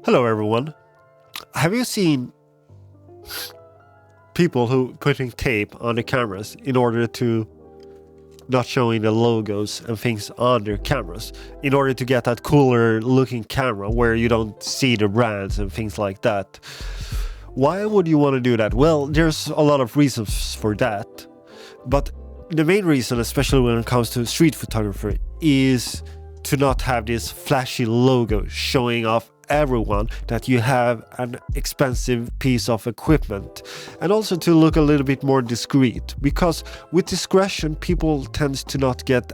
Hello everyone. Have you seen people who putting tape on the cameras in order to not showing the logos and things on their cameras in order to get that cooler looking camera where you don't see the brands and things like that? Why would you want to do that? Well, there's a lot of reasons for that, but the main reason, especially when it comes to street photography, is to not have this flashy logo showing off everyone that you have an expensive piece of equipment, and also to look a little bit more discreet, because with discretion people tend to not get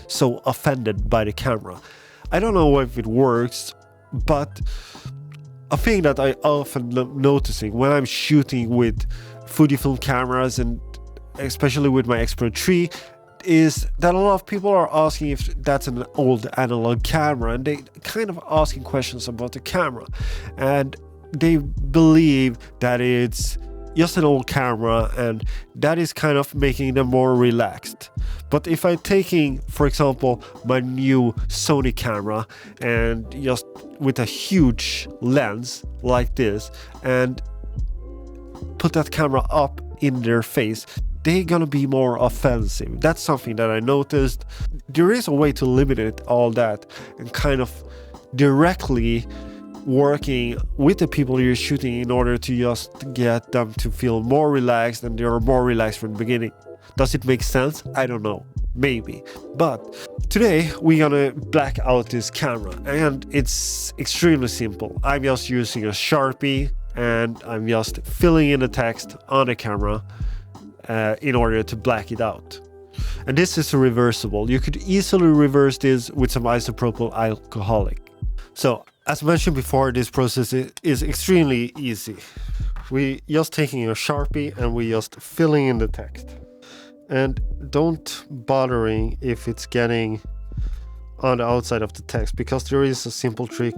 so offended by the camera. I don't know if it works, but a thing that I often noticing when I'm shooting with Fujifilm cameras, and especially with my Expert 3, is that a lot of people are asking if that's an old analog camera, and they kind of asking questions about the camera, and they believe that it's just an old camera, and that is kind of making them more relaxed. But if I'm taking, for example, my new Sony camera and just with a huge lens like this and put that camera up in their face, they're gonna be more offensive. That's something that I noticed. There is a way to limit all that and kind of directly working with the people you're shooting in order to just get them to feel more relaxed, and they're more relaxed from the beginning. Does it make sense? I don't know. Maybe. But today we're gonna black out this camera, and it's extremely simple. I'm just using a Sharpie and I'm just filling in the text on the camera in order to black it out. And this is reversible. You could easily reverse this with some isopropyl alcoholic. So as mentioned before, this process is extremely easy. We just taking a Sharpie and we just filling in the text. And don't bothering if it's getting on the outside of the text, because there is a simple trick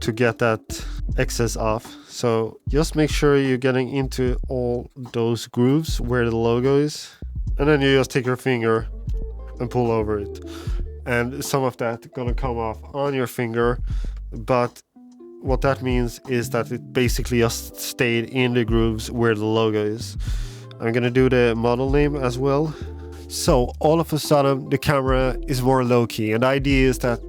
to get that excess off. So just make sure you're getting into all those grooves where the logo is, and then you just take your finger and pull over it, and some of that gonna come off on your finger, but what that means is that it basically just stayed in the grooves where the logo is. I'm gonna do the model name as well. So all of a sudden the camera is more low-key, and the idea is that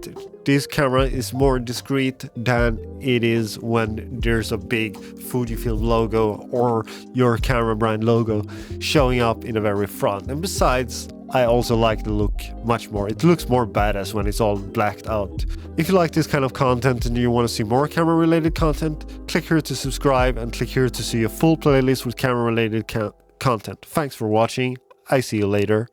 this camera is more discreet than it is when there's a big Fujifilm logo or your camera brand logo showing up in the very front. And besides, I also like the look much more. It looks more badass when it's all blacked out. If you like this kind of content and you want to see more camera related content, click here to subscribe and click here to see a full playlist with camera related content. Thanks for watching. I see you later.